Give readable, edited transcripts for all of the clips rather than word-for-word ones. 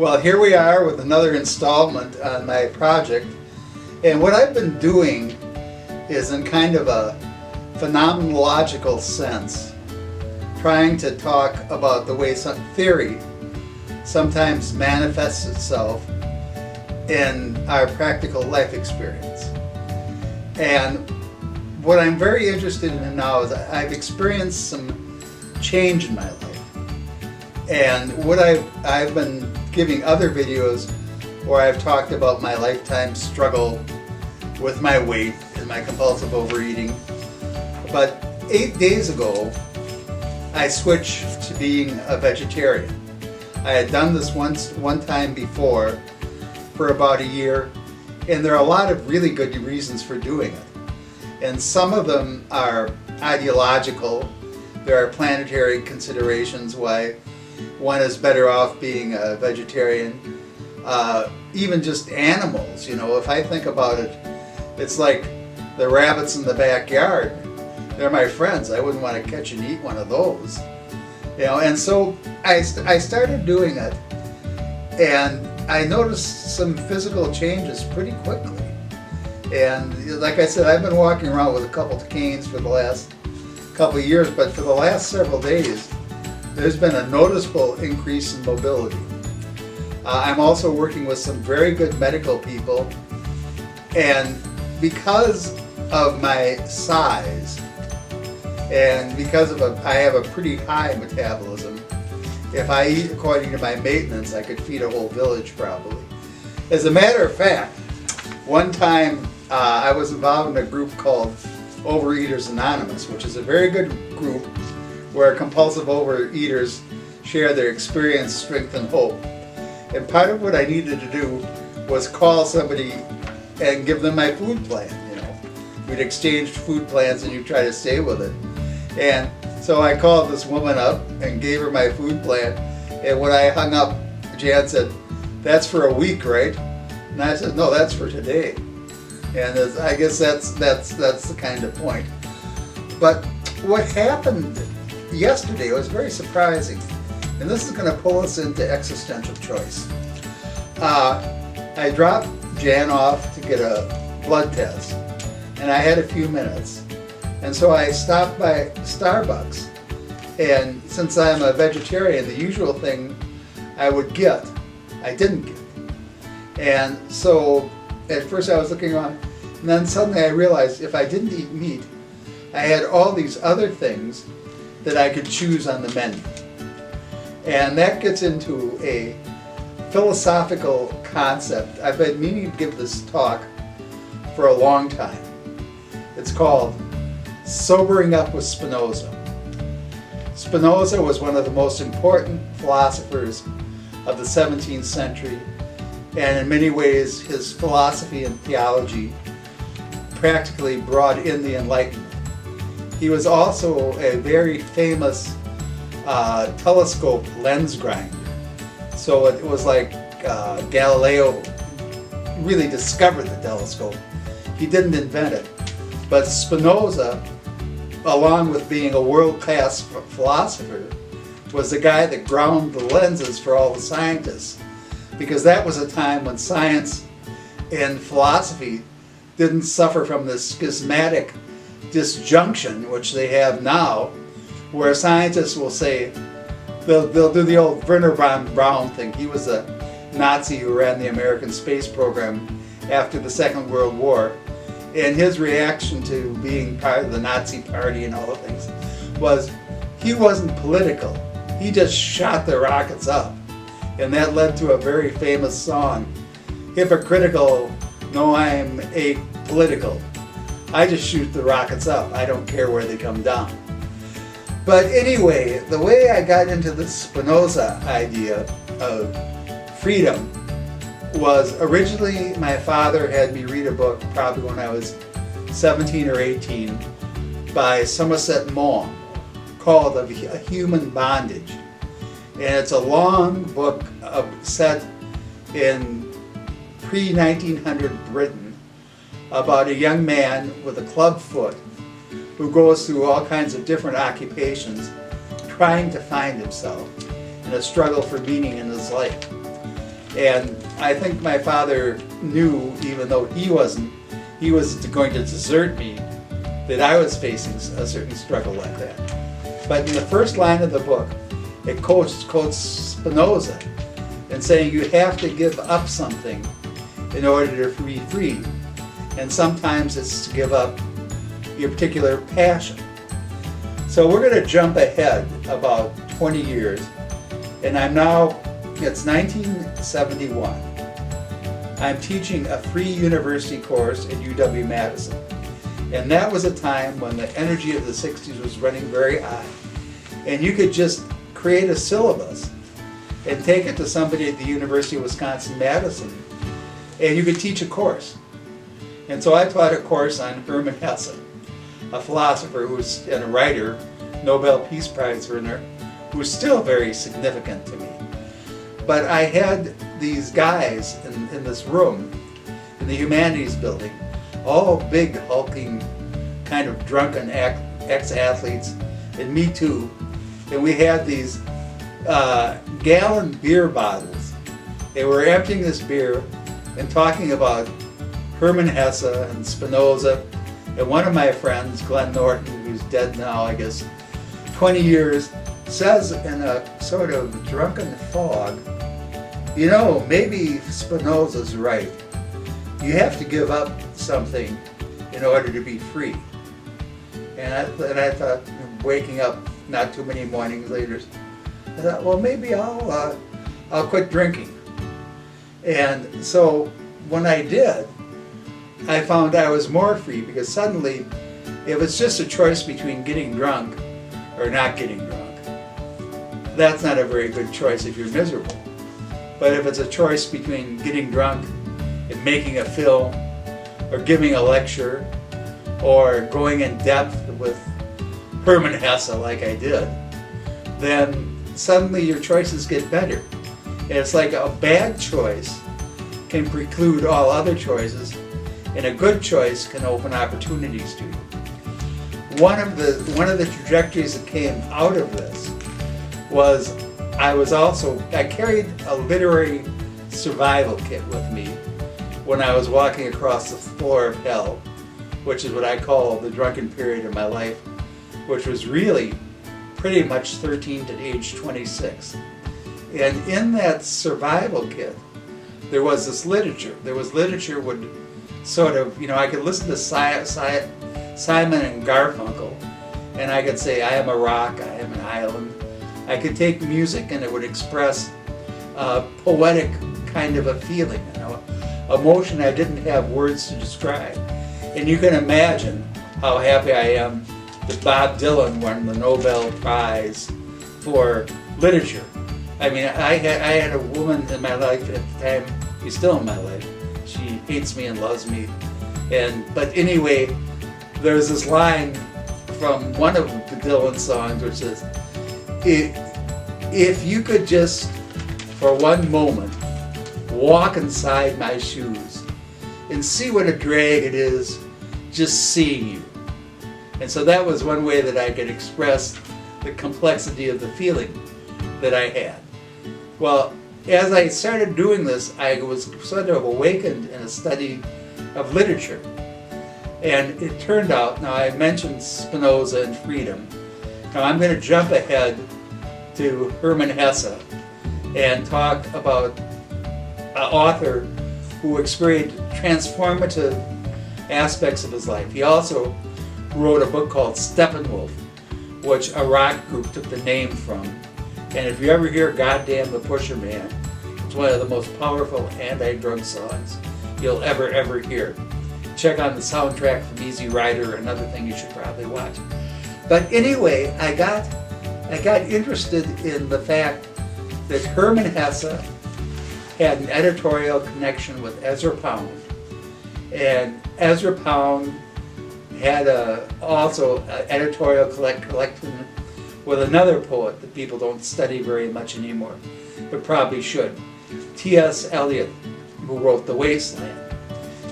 Well, here we are with another installment on my project, and what I've been doing is in kind of a phenomenological sense, trying to talk about the way some theory sometimes manifests itself in our practical life experience. And what I'm very interested in now is I've experienced some change in my life. And what I've been giving other videos where I've talked about my lifetime struggle with my weight and my compulsive overeating. But 8 days ago, I switched to being a vegetarian. I had done this one time before for about a year, and there are a lot of really good reasons for doing it. And some of them are ideological. There are planetary considerations why one is better off being a vegetarian. Even just animals, if I think about it, it's like the rabbits in the backyard. They're my friends. I wouldn't want to catch and eat one of those. And so I started doing it, and I noticed some physical changes pretty quickly. And like I said, I've been walking around with a couple of canes for the last couple of years, but for the last several days, there's been a noticeable increase in mobility. I'm also working with some very good medical people, and because of my size and because I have a pretty high metabolism, if I eat according to my maintenance, I could feed a whole village probably. As a matter of fact, one time I was involved in a group called Overeaters Anonymous, which is a very good group where compulsive overeaters share their experience, strength, and hope. And part of what I needed to do was call somebody and give them my food plan. We'd exchange food plans and you try to stay with it. And so I called this woman up and gave her my food plan. And when I hung up, Jan said, "That's for a week, right?" And I said, "No, that's for today." And I guess that's the kind of point. But what happened yesterday was very surprising, and this is going to pull us into existential choice. I dropped Jan off to get a blood test, and I had a few minutes, and so I stopped by Starbucks, and since I'm a vegetarian, the usual thing I would get, I didn't get. And so at first I was looking around, and then suddenly I realized if I didn't eat meat, I had all these other things that I could choose on the menu. And that gets into a philosophical concept. I've been meaning to give this talk for a long time. It's called Sobering Up with Spinoza. Spinoza was one of the most important philosophers of the 17th century, and in many ways his philosophy and theology practically brought in the Enlightenment. He was also a very famous telescope lens grinder. So it was like Galileo really discovered the telescope. He didn't invent it. But Spinoza, along with being a world-class philosopher, was the guy that ground the lenses for all the scientists. Because that was a time when science and philosophy didn't suffer from this schismatic disjunction, which they have now, where scientists will say, they'll do the old Werner von Braun thing. He was a Nazi who ran the American space program after the Second World War, and his reaction to being part of the Nazi party and all the things was he wasn't political. He just shot the rockets up, and that led to a very famous song, "Hypocritical, no, I'm apolitical. I just shoot the rockets up. I don't care where they come down." But anyway, the way I got into the Spinoza idea of freedom was originally my father had me read a book probably when I was 17 or 18 by Somerset Maugham called A Human Bondage. And it's a long book set in pre-1900 Britain about a young man with a club foot who goes through all kinds of different occupations trying to find himself in a struggle for meaning in his life. And I think my father knew, even though he was going to desert me, that I was facing a certain struggle like that. But in the first line of the book, it quotes Spinoza and saying you have to give up something in order to be free. And sometimes it's to give up your particular passion. So we're going to jump ahead about 20 years, and it's 1971. I'm teaching a free university course at UW-Madison. And that was a time when the energy of the 60s was running very high. And you could just create a syllabus and take it to somebody at the University of Wisconsin-Madison, and you could teach a course. And so I taught a course on Hermann Hesse, a philosopher and a writer, Nobel Peace Prize winner, who's still very significant to me. But I had these guys in this room, in the humanities building, all big, hulking, kind of drunken ex-athletes, and me too. And we had these gallon beer bottles. They were emptying this beer and talking about Hermann Hesse and Spinoza. And one of my friends, Glenn Norton, who's dead now, I guess, 20 years, says in a sort of drunken fog, you know, maybe Spinoza's right. You have to give up something in order to be free. And I thought, waking up not too many mornings later, I thought, well, maybe I'll quit drinking. And so when I did, I found I was more free, because suddenly, if it's just a choice between getting drunk or not getting drunk, that's not a very good choice if you're miserable. But if it's a choice between getting drunk and making a film, or giving a lecture, or going in depth with Hermann Hesse like I did, then suddenly your choices get better. And it's like a bad choice can preclude all other choices, and a good choice can open opportunities to you. One of the trajectories that came out of this was I carried a literary survival kit with me when I was walking across the floor of hell, which is what I call the drunken period of my life, which was really pretty much 13 to age 26. And in that survival kit, there was this literature. There was literature would sort of, I could listen to Simon and Garfunkel, and I could say, I am a rock, I am an island. I could take music and it would express a poetic kind of a feeling, emotion I didn't have words to describe. And you can imagine how happy I am that Bob Dylan won the Nobel Prize for literature. I mean, I had a woman in my life at the time, she's still in my life. She hates me and loves me. But anyway, there's this line from one of the Dylan songs which says, if you could just, for one moment, walk inside my shoes and see what a drag it is just seeing you. And so that was one way that I could express the complexity of the feeling that I had. Well, as I started doing this, I was sort of awakened in a study of literature. And it turned out, now I mentioned Spinoza and freedom. Now I'm going to jump ahead to Hermann Hesse and talk about an author who experienced transformative aspects of his life. He also wrote a book called Steppenwolf, which a rock group took the name from. And if you ever hear Goddamn the Pusher Man, it's one of the most powerful anti-drug songs you'll ever hear. Check on the soundtrack from Easy Rider, another thing you should probably watch. But anyway, I got interested in the fact that Hermann Hesse had an editorial connection with Ezra Pound. And Ezra Pound had also an editorial collection with another poet that people don't study very much anymore, but probably should. T.S. Eliot, who wrote The Wasteland.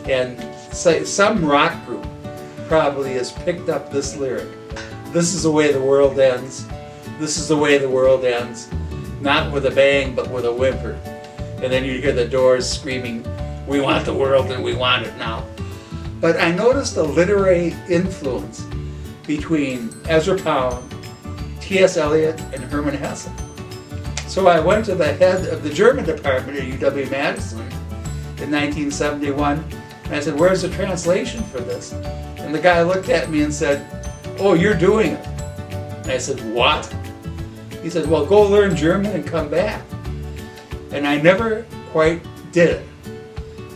And some rock group probably has picked up this lyric. This is the way the world ends. This is the way the world ends. Not with a bang, but with a whimper. and then you'd hear the Doors screaming, "We want the world and we want it now." But I noticed a literary influence between Ezra Pound, T.S. Eliot, and Hermann Hesse. So I went to the head of the German department at UW-Madison in 1971, and I said, "Where's the translation for this?" And the guy looked at me and said, "Oh, you're doing it." And I said, "What?" He said, "Well, go learn German and come back." And I never quite did it.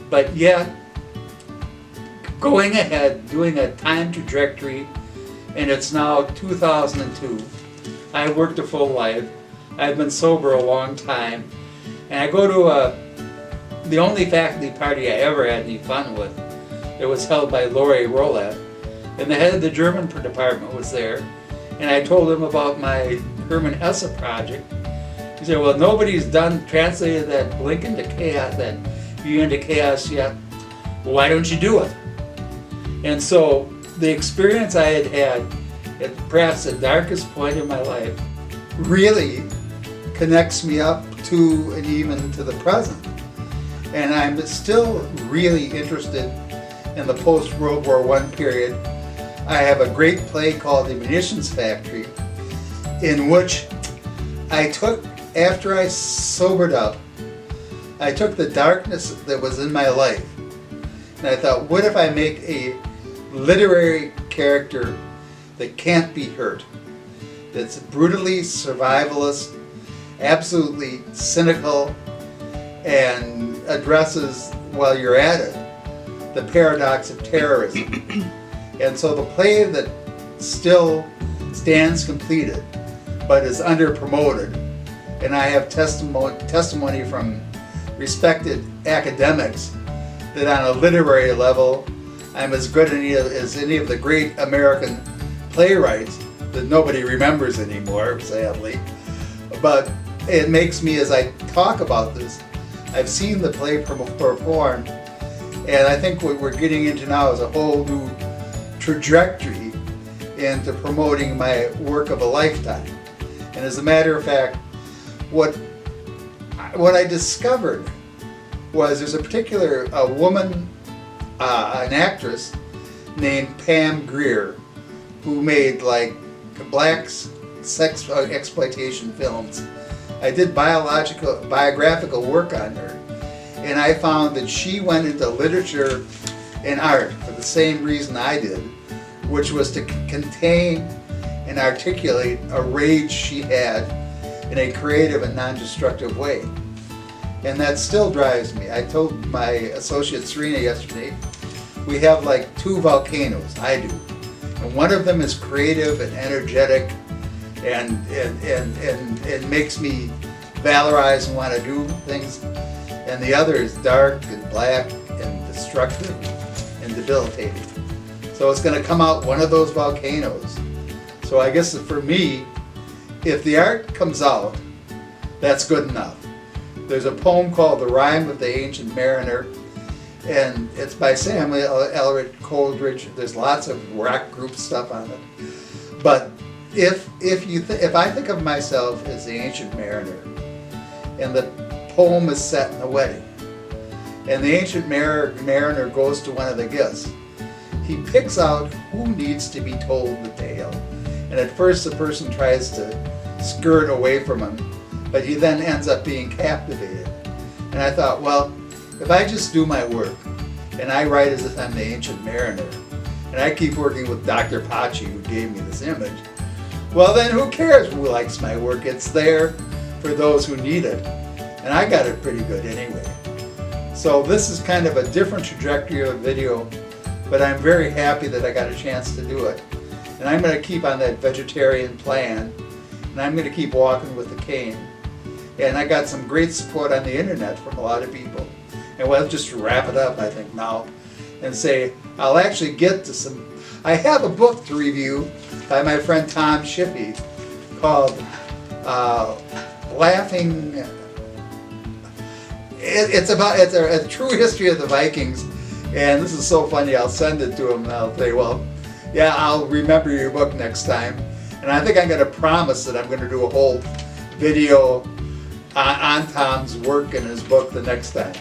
But yet, going ahead, doing a time trajectory, and it's now 2002. I worked a full life. I've been sober a long time. And I go to the only faculty party I ever had any fun with. It was held by Lori Rolat. And the head of the German department was there. And I told him about my Hermann Hesse project. He said, "Well, nobody's translated that Blink into Chaos, that View into Chaos yet. Well, why don't you do it?" And so the experience I had had at perhaps the darkest point in my life really connects me up to and even to the present. And I'm still really interested in the post-World War I period. I have a great play called The Munitions Factory, in which I took, after I sobered up, I took the darkness that was in my life, and I thought, what if I make a literary character that can't be hurt, that's brutally survivalist, absolutely cynical, and addresses, while you're at it, the paradox of terrorism. And so the play that still stands completed, but is under-promoted, and I have testimony from respected academics that on a literary level, I'm as good as any of the great American playwrights that nobody remembers anymore, sadly. But it makes me, as I talk about this, I've seen the play performed, and I think what we're getting into now is a whole new trajectory into promoting my work of a lifetime. And as a matter of fact, what I discovered was there's a particular woman, an actress named Pam Grier, who made like black sex exploitation films. I did biographical work on her, and I found that she went into literature and art for the same reason I did, which was to contain and articulate a rage she had in a creative and non-destructive way. And that still drives me. I told my associate Serena yesterday, we have like 2 volcanoes, I do. And one of them is creative and energetic and makes me valorize and want to do things. And the other is dark and black and destructive and debilitating. So it's going to come out one of those volcanoes. So I guess for me, if the art comes out, that's good enough. There's a poem called The Rime of the Ancient Mariner, and it's by Samuel Elliott Coleridge. There's lots of rock group stuff on it. But if I think of myself as the Ancient Mariner, and the poem is set in a wedding, and the Ancient Mariner goes to one of the guests, he picks out who needs to be told the tale. And at first the person tries to skirt away from him, but he then ends up being captivated. And I thought, well, if I just do my work, and I write as if I'm the Ancient Mariner, and I keep working with Dr. Pachi, who gave me this image, well then who cares who likes my work? It's there for those who need it. And I got it pretty good anyway. So this is kind of a different trajectory of a video, but I'm very happy that I got a chance to do it. And I'm going to keep on that vegetarian plan, and I'm going to keep walking with the cane. And I got some great support on the internet from a lot of people. And we'll just wrap it up, I think, now, and say, I'll actually get to some, I have a book to review by my friend Tom Shippey called Laughing, it's a true history of the Vikings, and this is so funny. I'll send it to him and I'll say, well, yeah, I'll remember your book next time. And I think I'm going to promise that I'm going to do a whole video on Tom's work in his book the next time.